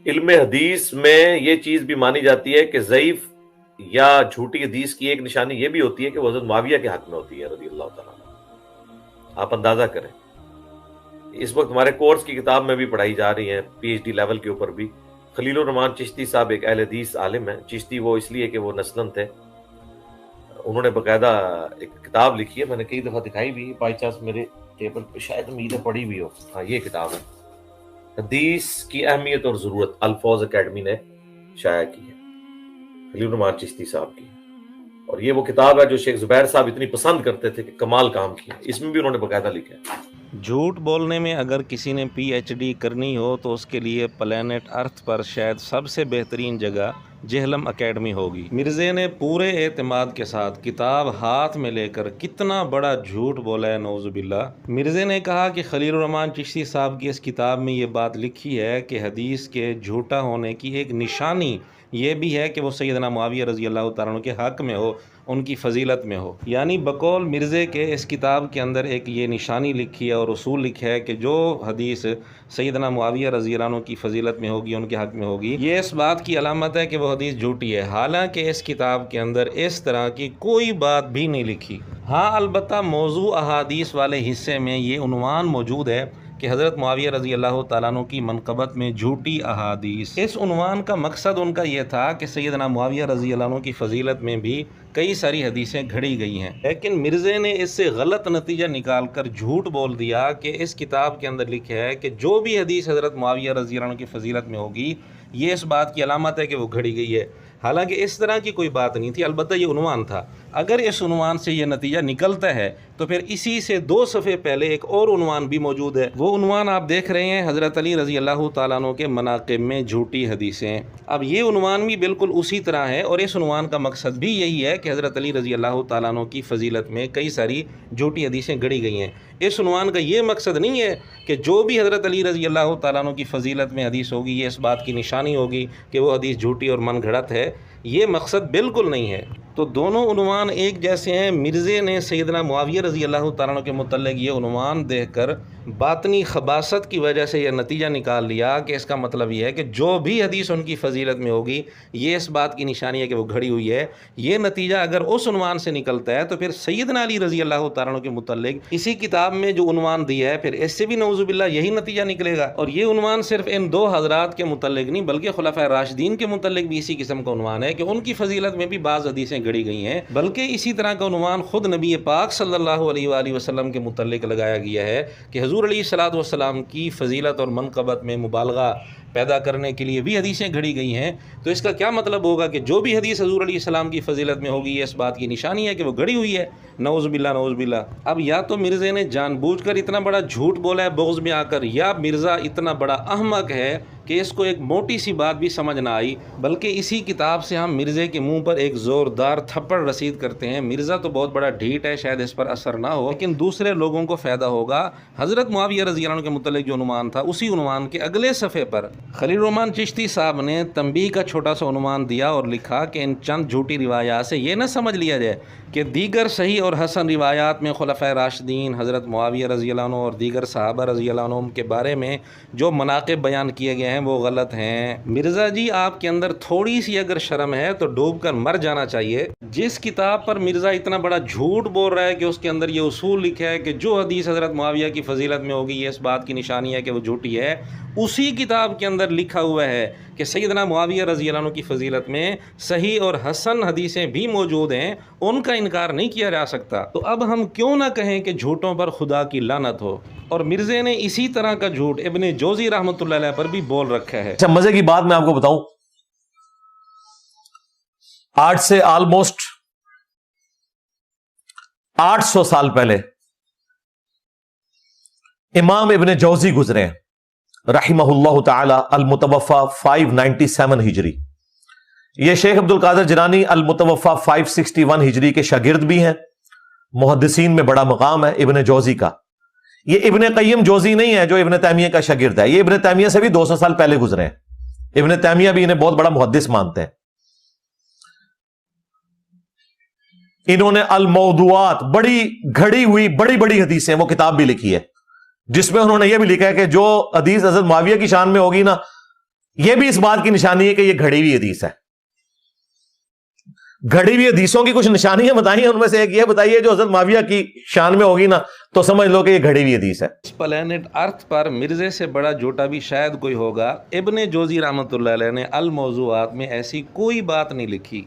علم حدیث میں یہ چیز بھی مانی جاتی ہے کہ ضعیف یا جھوٹی حدیث کی ایک نشانی یہ بھی ہوتی ہے کہ وہ حضرت معاویہ کے حق میں ہوتی ہے رضی اللہ تعالیٰ عنہ۔ آپ اندازہ کریں، اس وقت ہمارے کورس کی کتاب میں بھی پڑھائی جا رہی ہیں، پی ایچ ڈی لیول کے اوپر بھی۔ خلیل الرحمان چشتی صاحب ایک اہل حدیث عالم ہیں، چشتی وہ اس لیے کہ وہ نسلن تھے، انہوں نے باقاعدہ ایک کتاب لکھی ہے، میں نے کئی دفعہ دکھائی بھی، بائی چانس میرے ٹیبل پہ شاید امید پڑھی بھی ہو، ہاں یہ کتاب ہے، حدیث کی اہمیت اور ضرورت، الفاظ اکیڈمی نے شائع کی ہے، خلیل الرحمان چشتی صاحب کی۔ اور یہ وہ کتاب ہے جو شیخ زبیر صاحب اتنی پسند کرتے تھے کہ کمال کام کیا، اس میں بھی انہوں نے باقاعدہ لکھا ہے۔ جھوٹ بولنے میں اگر کسی نے پی ایچ ڈی کرنی ہو تو اس کے لیے پلانٹ ارتھ پر شاید سب سے بہترین جگہ جہلم اکیڈمی ہوگی۔ مرزے نے پورے اعتماد کے ساتھ کتاب ہاتھ میں لے کر کتنا بڑا جھوٹ بولا ہے، نعوذ باللہ۔ مرزے نے کہا کہ خلیل الرحمان چشتی صاحب کی اس کتاب میں یہ بات لکھی ہے کہ حدیث کے جھوٹا ہونے کی ایک نشانی یہ بھی ہے کہ وہ سیدنا معاویہ رضی اللہ تعالیٰ عنہ کے حق میں ہو، ان کی فضیلت میں ہو۔ یعنی بقول مرزے کے اس کتاب کے اندر ایک یہ نشانی لکھی ہے اور اصول لکھا ہے کہ جو حدیث سیدنا معاویہ رضی اللہ عنہ کی فضیلت میں ہوگی، ان کے حق میں ہوگی، یہ اس بات کی علامت ہے کہ وہ حدیث جھوٹی ہے، حالانکہ اس کتاب کے اندر اس طرح کی کوئی بات بھی نہیں لکھی۔ ہاں البتہ موضوع احادیث والے حصے میں یہ عنوان موجود ہے کہ حضرت معاویہ رضی اللہ تعالیٰ عنہ کی منقبت میں جھوٹی احادیث۔ اس عنوان کا مقصد ان کا یہ تھا کہ سیدنا معاویہ رضی اللہ عنہ کی فضیلت میں بھی کئی ساری حدیثیں گھڑی گئی ہیں، لیکن مرزے نے اس سے غلط نتیجہ نکال کر جھوٹ بول دیا کہ اس کتاب کے اندر لکھا ہے کہ جو بھی حدیث حضرت معاویہ رضی اللہ عنہ کی فضیلت میں ہوگی یہ اس بات کی علامت ہے کہ وہ گھڑی گئی ہے، حالانکہ اس طرح کی کوئی بات نہیں تھی، البتہ یہ عنوان تھا۔ اگر اس عنوان سے یہ نتیجہ نکلتا ہے تو پھر اسی سے 2 صفحے پہلے ایک اور عنوان بھی موجود ہے، وہ عنوان آپ دیکھ رہے ہیں حضرت علی رضی اللہ تعالیٰ عنہ کے مناقب میں جھوٹی حدیثیں۔ اب یہ عنوان بھی بالکل اسی طرح ہے اور اس عنوان کا مقصد بھی یہی ہے کہ حضرت علی رضی اللہ تعالیٰ عنہ کی فضیلت میں کئی ساری جھوٹی حدیثیں گھڑی گئی ہیں۔ اس عنوان کا یہ مقصد نہیں ہے کہ جو بھی حضرت علی رضی اللہ تعالیٰ عنہ کی فضیلت میں حدیث ہوگی یہ اس بات کی نشانی ہوگی کہ وہ حدیث جھوٹی اور من گھڑت ہے، یہ مقصد بالکل نہیں ہے۔ تو دونوں عنوان ایک جیسے ہیں۔ مرزے نے سیدنا معاویہ رضی اللہ تعالیٰ عنہ کے متعلق یہ عنوان دیکھ کر باطنی خباثت کی وجہ سے یہ نتیجہ نکال لیا کہ اس کا مطلب یہ ہے کہ جو بھی حدیث ان کی فضیلت میں ہوگی یہ اس بات کی نشانی ہے کہ وہ گھڑی ہوئی ہے۔ یہ نتیجہ اگر اس عنوان سے نکلتا ہے تو پھر سیدنا علی رضی اللہ تعالیٰ عنہ کے متعلق اسی کتاب میں جو عنوان دیا ہے پھر اس سے بھی نعوذ باللہ یہی نتیجہ نکلے گا۔ اور یہ عنوان صرف ان 2 حضرات کے متعلق نہیں بلکہ خلفائے راشدین کے متعلق بھی اسی قسم کا عنوان ہے کہ ان کی فضیلت میں بھی بعض حدیثیں گھڑی گئی ہیں، بلکہ اسی طرح کا عنوان خود نبی پاک صلی اللہ علیہ وآلہ وسلم کے متعلق لگایا گیا ہے کہ حضور علیہ الصلوۃ والسلام کی فضیلت اور منقبت میں مبالغہ پیدا کرنے کے لیے بھی حدیثیں گھڑی گئی ہیں۔ تو اس کا کیا مطلب ہوگا کہ جو بھی حدیث حضور علیہ السلام کی فضیلت میں ہوگی یہ اس بات کی نشانی ہے کہ وہ گھڑی ہوئی ہے، نعوذ باللہ نعوذ باللہ۔ اب یا تو مرزے نے جان بوجھ کر اتنا بڑا جھوٹ بولا ہے بغض میں آ کر، یا مرزا اتنا بڑا احمق ہے کہ اس کو ایک موٹی سی بات بھی سمجھ نہ آئی، بلکہ اسی کتاب سے ہم مرزے کے منہ پر ایک زوردار تھپڑ رسید کرتے ہیں۔ مرزا تو بہت بڑا ڈھیٹ ہے، شاید اس پر اثر نہ ہو لیکن دوسرے لوگوں کو فائدہ ہوگا۔ حضرت معاویہ رضی اللہ عنہ کے متعلق جو عنوان تھا اسی عنوان کے اگلے صفحے پر خلیل الرحمان چشتی صاحب نے تنبیہ کا چھوٹا سا عنوان دیا اور لکھا کہ ان چند جھوٹی روایات سے یہ نہ سمجھ لیا جائے کہ دیگر صحیح اور حسن روایات میں خلفائے راشدین، حضرت معاویہ رضی اللہ عنہ اور دیگر صحابہ رضی اللہ عنہم کے بارے میں جو مناقب بیان کیے گئے ہیں وہ غلط ہیں۔ مرزا جی آپ کے اندر تھوڑی سی اگر شرم ہے تو ڈوب کر مر جانا چاہیے۔ جس کتاب پر مرزا اتنا بڑا جھوٹ بول رہا ہے کہ اس کے اندر یہ اصول لکھا ہے کہ جو حدیث حضرت معاویہ کی فضیلت میں ہوگی یہ اس بات کی نشانی ہے کہ وہ جھوٹی ہے، اسی کتاب کے اندر لکھا ہوا ہے کہ سیدنا معاویہ رضی اللہ عنہ کی فضیلت میں صحیح اور حسن حدیثیں بھی موجود ہیں، ان کا انکار نہیں کیا جا سکتا۔ تو اب ہم کیوں نہ کہیں کہ جھوٹوں پر خدا کی لعنت ہو، اور مرزے نے اسی طرح کا جھوٹ ابن جوزی رحمۃ اللہ علیہ پر بھی بول رکھا ہے۔ اچھا مزے کی بات میں آپ کو بتاؤں، آج سے آلموسٹ 800 سال پہلے امام ابن جوزی گزرے ہیں رحمہ اللہ تعالی، المتوفا 597 ہجری۔ یہ شیخ عبد القادر جیلانی المتوفا 561 ہجری کے شاگرد بھی ہیں، محدثین میں بڑا مقام ہے ابن جوزی کا۔ یہ ابن قیم جوزی نہیں ہے جو ابن تیمیہ کا شاگرد ہے، یہ ابن تیمیہ سے بھی 200 سال پہلے گزرے ہیں۔ ابن تیمیہ بھی انہیں بہت بڑا محدث مانتے ہیں۔ انہوں نے الموضوعات، بڑی گھڑی ہوئی بڑی بڑی حدیثیں، وہ کتاب بھی لکھی ہے جس میں انہوں نے یہ بھی لکھا ہے کہ جو حدیث حضرت معاویہ کی شان میں ہوگی نا یہ بھی اس بات کی نشانی ہے کہ یہ گھڑی ہوئی حدیث ہے. گھڑی ہوئی حدیثوں کی کچھ نشانیاں بتائیں، ان میں سے ایک یہ بتائیے جو حضرت معاویہ کی شان میں ہوگی نا تو سمجھ لو کہ یہ گھڑی ہوئی حدیث ہے. اس پلینٹ ارتھ پر مرزے سے بڑا جھوٹا بھی شاید کوئی ہوگا. ابن جوزی رحمۃ اللہ علیہ نے الموضوعات میں ایسی کوئی بات نہیں لکھی.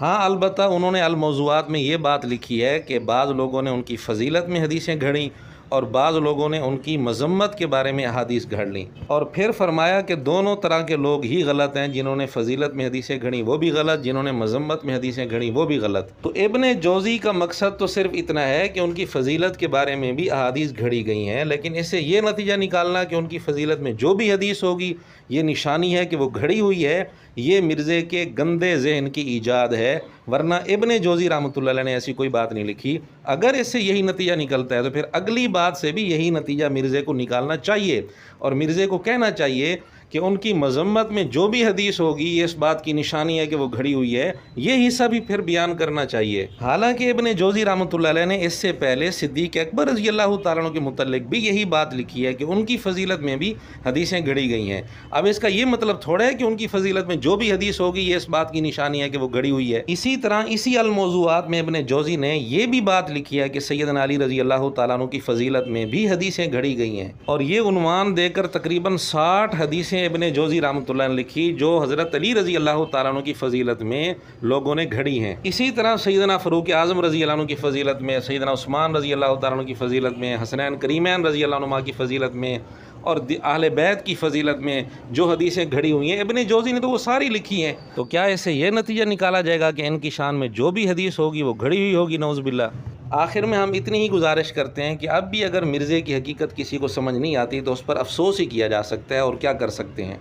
ہاں البتہ انہوں نے الموضوعات میں یہ بات لکھی ہے کہ بعض لوگوں نے ان کی فضیلت میں حدیثیں گھڑیں اور بعض لوگوں نے ان کی مذمت کے بارے میں احادیث گھڑ لیں، اور پھر فرمایا کہ دونوں طرح کے لوگ ہی غلط ہیں، جنہوں نے فضیلت میں حدیثیں گھڑیں وہ بھی غلط، جنہوں نے مذمت میں حدیثیں گھڑیں وہ بھی غلط. تو ابن جوزی کا مقصد تو صرف اتنا ہے کہ ان کی فضیلت کے بارے میں بھی احادیث گھڑی گئی ہیں، لیکن اس سے یہ نتیجہ نکالنا کہ ان کی فضیلت میں جو بھی حدیث ہوگی یہ نشانی ہے کہ وہ گھڑی ہوئی ہے، یہ مرزے کے گندے ذہن کی ایجاد ہے، ورنہ ابن جوزی رحمۃ اللہ علیہ نے ایسی کوئی بات نہیں لکھی. اگر اس سے یہی نتیجہ نکلتا ہے تو پھر اگلی بات سے بھی یہی نتیجہ مرزے کو نکالنا چاہیے، اور مرزے کو کہنا چاہیے کہ ان کی مذمت میں جو بھی حدیث ہوگی یہ اس بات کی نشانی ہے کہ وہ گھڑی ہوئی ہے، یہ حصہ بھی پھر بیان کرنا چاہیے. حالانکہ ابن جوزی رحمۃ اللہ علیہ نے اس سے پہلے صدیق اکبر رضی اللہ تعالیٰ عنہ کے متعلق بھی یہی بات لکھی ہے کہ ان کی فضیلت میں بھی حدیثیں گھڑی گئی ہیں. اب اس کا یہ مطلب تھوڑا ہے کہ ان کی فضیلت میں جو بھی حدیث ہوگی یہ اس بات کی نشانی ہے کہ وہ گھڑی ہوئی ہے. اسی طرح اسی الموضوعات میں ابن جوزی نے یہ بھی بات لکھی ہے کہ سیدنا علی رضی اللہ تعالیٰ عنہ کی فضیلت میں بھی حدیثیں گھڑی گئی ہیں، اور یہ عنوان دے کر تقریباً 60 حدیثیں ابن جوزی رحمۃ اللہ نے لکھی جو حضرت علی رضی اللہ تعالیٰ عنہ کی فضیلت میں لوگوں نے گھڑی ہیں. اسی طرح سیدنا فاروق اعظم رضی اللہ عنہ کی فضیلت میں، سیدنا عثمان رضی اللہ تعالیٰ عنہ کی فضیلت میں، حسنین کریمین رضی اللہ عنہ کی فضیلت میں، اور اہل بیت کی فضیلت میں جو حدیثیں گھڑی ہوئی ہیں ابن جوزی نے تو وہ ساری لکھی ہیں. تو کیا اس سے یہ نتیجہ نکالا جائے گا کہ ان کی شان میں جو بھی حدیث ہوگی وہ گھڑی ہوئی ہوگی؟ نعوذ باللہ. آخر میں ہم اتنی ہی گزارش کرتے ہیں کہ اب بھی اگر مرزے کی حقیقت کسی کو سمجھ نہیں آتی تو اس پر افسوس ہی کیا جا سکتا ہے، اور کیا کر سکتے ہیں.